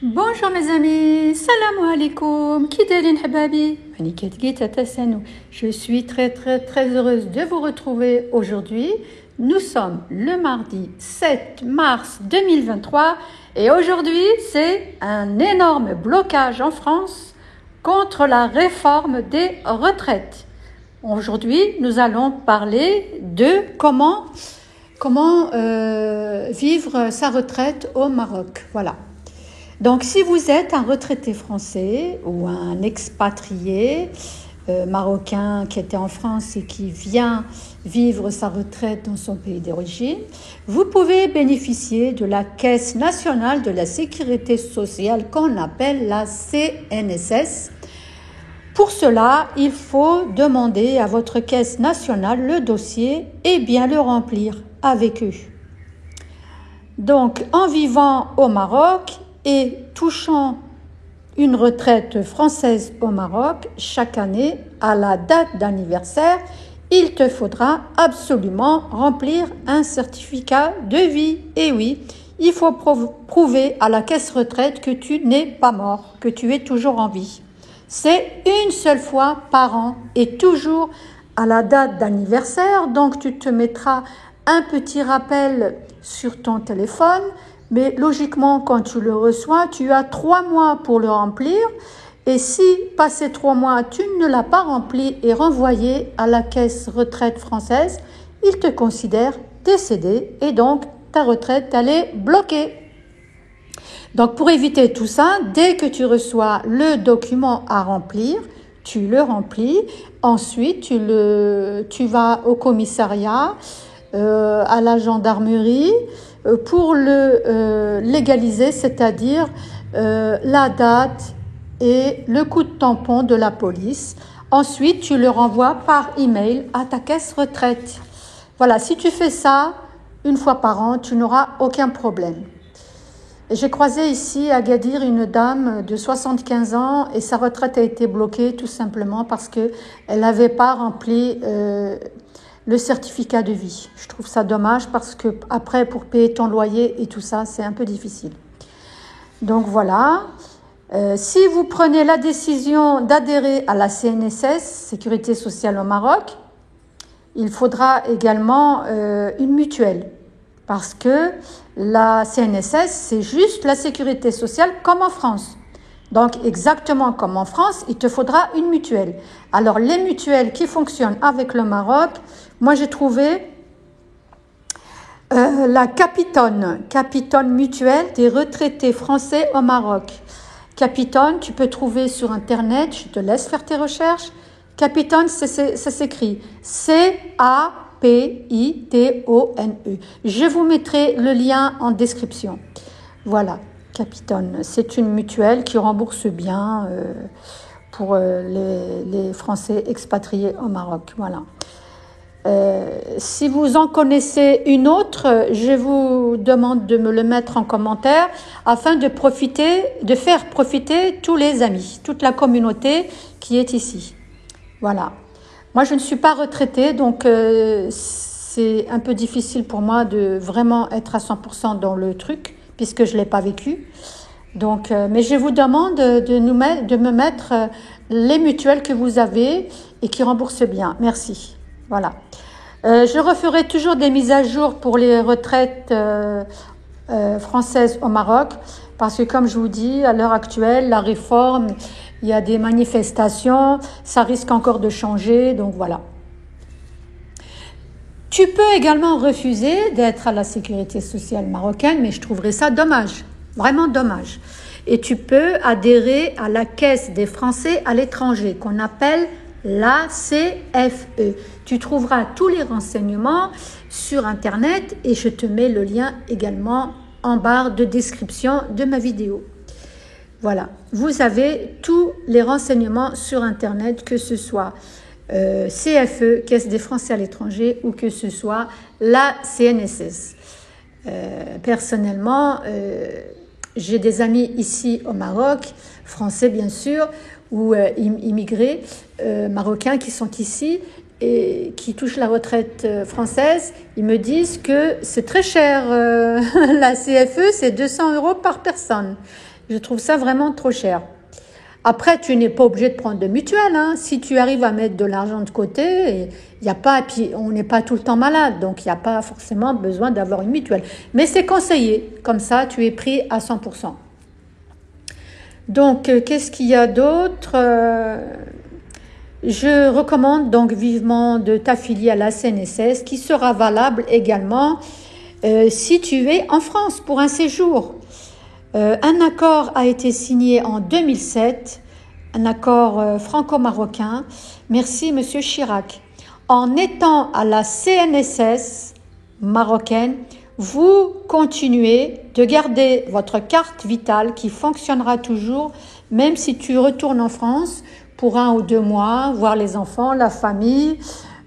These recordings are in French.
Bonjour mes amis, salam alaikum, qui دايرين حبابي أنا كتجي تتسنوا. Je suis très heureuse de vous retrouver aujourd'hui. Nous sommes le mardi 7 mars 2023 et aujourd'hui c'est un énorme blocage en France contre la réforme des retraites. Aujourd'hui nous allons parler de comment vivre sa retraite au Maroc. Voilà. Donc, si vous êtes un retraité français ou un expatrié marocain qui était en France et qui vient vivre sa retraite dans son pays d'origine, vous pouvez bénéficier de la Caisse nationale de la sécurité sociale qu'on appelle la CNSS. Pour cela, il faut demander à votre Caisse nationale le dossier et bien le remplir avec eux. Donc, en vivant au Maroc, et touchant une retraite française au Maroc, chaque année, à la date d'anniversaire, il te faudra absolument remplir un certificat de vie. Et oui, il faut prouver à la caisse retraite que tu n'es pas mort, que tu es toujours en vie. C'est une seule fois par an et toujours à la date d'anniversaire. Donc, tu te mettras un petit rappel sur ton téléphone. Mais logiquement, quand tu le reçois, tu as 3 mois pour le remplir. Et si, passé 3 mois, tu ne l'as pas rempli et renvoyé à la caisse retraite française, ils te considèrent décédé et donc ta retraite, elle est bloquée. Donc, pour éviter tout ça, dès que tu reçois le document à remplir, tu le remplis. Ensuite, tu vas au commissariat, à la gendarmerie, pour le légaliser, c'est-à-dire la date et le coup de tampon de la police. Ensuite, tu le renvoies par email à ta caisse retraite. Voilà, si tu fais ça une fois par an, tu n'auras aucun problème. J'ai croisé ici à Agadir une dame de 75 ans et sa retraite a été bloquée tout simplement parce qu'elle n'avait pas rempli le certificat de vie. Je trouve ça dommage parce que après pour payer ton loyer et tout ça, c'est un peu difficile. Donc voilà. Si vous prenez la décision d'adhérer à la CNSS, Sécurité sociale au Maroc, il faudra également une mutuelle parce que la CNSS, c'est juste la sécurité sociale comme en France. Donc, exactement comme en France, il te faudra une mutuelle. Alors, les mutuelles qui fonctionnent avec le Maroc, moi, j'ai trouvé la Capitone mutuelle des retraités français au Maroc. Capitone, tu peux trouver sur Internet, je te laisse faire tes recherches. Capitone, ça s'écrit C-A-P-I-T-O-N-E. Je vous mettrai le lien en description. Voilà. Capitone, c'est une mutuelle qui rembourse bien pour les Français expatriés au Maroc. Voilà. Si vous en connaissez une autre, je vous demande de me le mettre en commentaire afin de faire profiter tous les amis, toute la communauté qui est ici. Voilà. Moi, je ne suis pas retraitée, donc c'est un peu difficile pour moi de vraiment être à 100% dans le truc, puisque je ne l'ai pas vécu. Donc, mais je vous demande de me mettre les mutuelles que vous avez et qui remboursent bien. Merci. Voilà. Je referai toujours des mises à jour pour les retraites françaises au Maroc, parce que comme je vous dis, à l'heure actuelle, la réforme, il y a des manifestations, ça risque encore de changer, donc voilà. Tu peux également refuser d'être à la sécurité sociale marocaine, mais je trouverais ça dommage, vraiment dommage. Et tu peux adhérer à la Caisse des Français à l'étranger, qu'on appelle l'ACFE. Tu trouveras tous les renseignements sur Internet et je te mets le lien également en barre de description de ma vidéo. Voilà, vous avez tous les renseignements sur Internet, que ce soit CFE, Caisse des Français à l'étranger, ou que ce soit la CNSS. Personnellement, j'ai des amis ici au Maroc, français bien sûr, ou immigrés marocains qui sont ici et qui touchent la retraite française. Ils me disent que c'est très cher, la CFE, c'est 200 € par personne. Je trouve ça vraiment trop cher. Après, tu n'es pas obligé de prendre de mutuelle, hein. Si tu arrives à mettre de l'argent de côté, il y a pas, et puis on n'est pas tout le temps malade, donc il n'y a pas forcément besoin d'avoir une mutuelle. Mais c'est conseillé, comme ça tu es pris à 100%. Donc, qu'est-ce qu'il y a d'autre? Je recommande donc vivement de t'affilier à la CNSS, qui sera valable également si tu es en France pour un séjour. Un accord a été signé en 2007, un accord franco-marocain. Merci, Monsieur Chirac. En étant à la CNSS marocaine, vous continuez de garder votre carte vitale qui fonctionnera toujours, même si tu retournes en France pour 1 ou 2 mois, voir les enfants, la famille,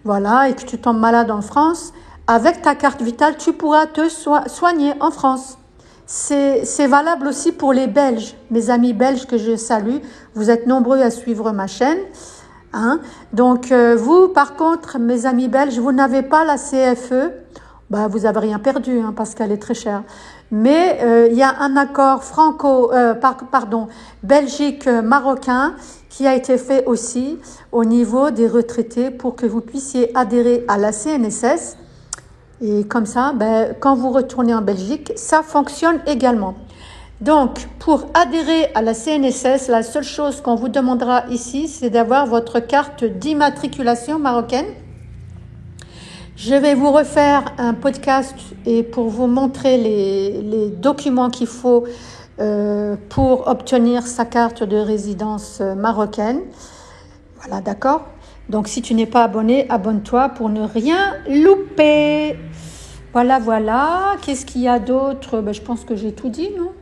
voilà, et que tu tombes malade en France. Avec ta carte vitale, tu pourras te soigner en France. C'est valable aussi pour les Belges, mes amis belges que je salue. Vous êtes nombreux à suivre ma chaîne. Hein? Donc, vous, par contre, mes amis belges, vous n'avez pas la CFE. Bah, vous n'avez rien perdu hein, parce qu'elle est très chère. Mais il y a un accord Belgique-Marocain qui a été fait aussi au niveau des retraités pour que vous puissiez adhérer à la CNSS. Et comme ça, quand vous retournez en Belgique, ça fonctionne également. Donc, pour adhérer à la CNSS, la seule chose qu'on vous demandera ici, c'est d'avoir votre carte d'immatriculation marocaine. Je vais vous refaire un podcast et pour vous montrer les documents qu'il faut pour obtenir sa carte de résidence marocaine. Voilà, d'accord? Donc, si tu n'es pas abonné, abonne-toi pour ne rien louper. Voilà, voilà. Qu'est-ce qu'il y a d'autre? Je pense que j'ai tout dit, non?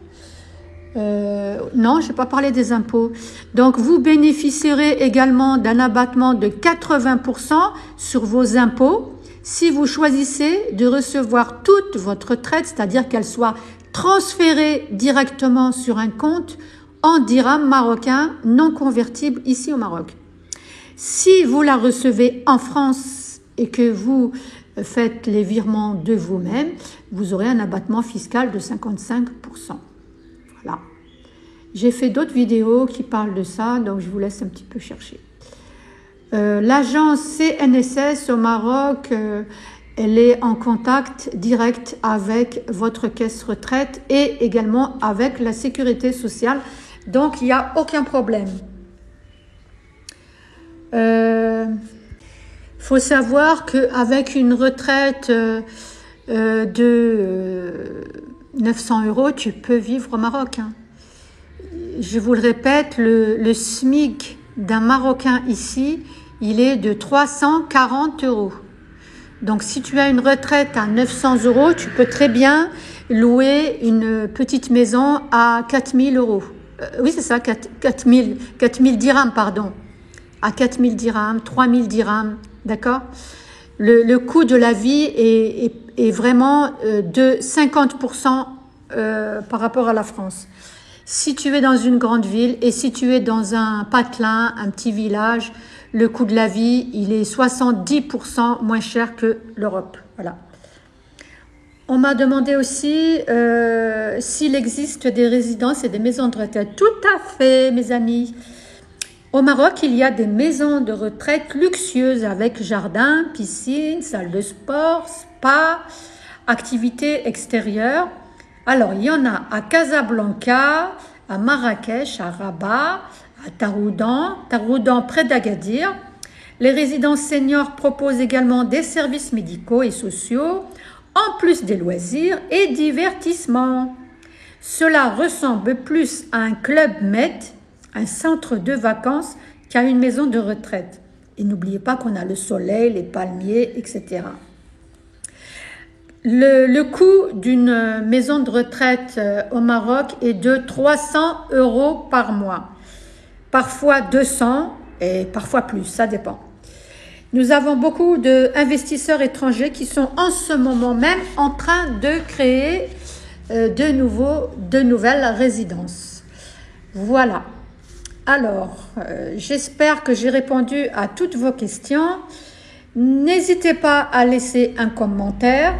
Non, je n'ai pas parlé des impôts. Donc, vous bénéficierez également d'un abattement de 80% sur vos impôts si vous choisissez de recevoir toute votre retraite, c'est-à-dire qu'elle soit transférée directement sur un compte en dirhams marocains non convertibles ici au Maroc. Si vous la recevez en France et que vous faites les virements de vous-même, vous aurez un abattement fiscal de 55%. Voilà. J'ai fait d'autres vidéos qui parlent de ça, donc je vous laisse un petit peu chercher. L'agence CNSS au Maroc, elle est en contact direct avec votre caisse retraite et également avec la sécurité sociale, donc il n'y a aucun problème. Faut savoir qu'avec une retraite de 900 €, tu peux vivre au Maroc. Hein. Je vous le répète, le SMIC d'un Marocain ici, il est de 340 €. Donc, si tu as une retraite à 900 €, tu peux très bien louer une petite maison à 4000 €. Oui, c'est ça, 4000 dirhams, pardon. À 4000 dirhams, 3000 dirhams, d'accord? Le coût de la vie est vraiment de 50% par rapport à la France. Si tu es dans une grande ville et si tu es dans un patelin, un petit village, le coût de la vie, il est 70% moins cher que l'Europe. Voilà. On m'a demandé aussi s'il existe des résidences et des maisons de retraite. Tout à fait, mes amis. Au Maroc, il y a des maisons de retraite luxueuses avec jardin, piscine, salle de sport, spa, activités extérieures. Alors, il y en a à Casablanca, à Marrakech, à Rabat, à Taroudan près d'Agadir. Les résidences seniors proposent également des services médicaux et sociaux, en plus des loisirs et divertissements. Cela ressemble plus à un club med, un centre de vacances, qu'à une maison de retraite. Et n'oubliez pas qu'on a le soleil, les palmiers, etc. Le coût d'une maison de retraite au Maroc est de 300 € par mois. Parfois 200 et parfois plus, ça dépend. Nous avons beaucoup d'investisseurs étrangers qui sont en ce moment même en train de créer de nouvelles résidences. Voilà. Alors, j'espère que j'ai répondu à toutes vos questions. N'hésitez pas à laisser un commentaire,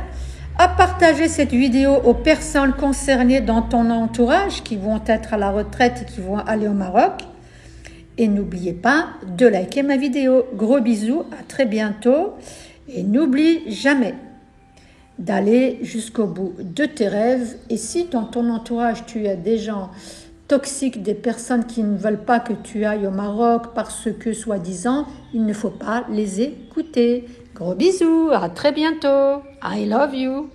à partager cette vidéo aux personnes concernées dans ton entourage qui vont être à la retraite et qui vont aller au Maroc. Et n'oubliez pas de liker ma vidéo. Gros bisous, à très bientôt. Et n'oublie jamais d'aller jusqu'au bout de tes rêves. Et si dans ton entourage, tu as des gens toxiques, des personnes qui ne veulent pas que tu ailles au Maroc parce que, soi-disant, il ne faut pas les écouter. Gros bisous, à très bientôt. I love you.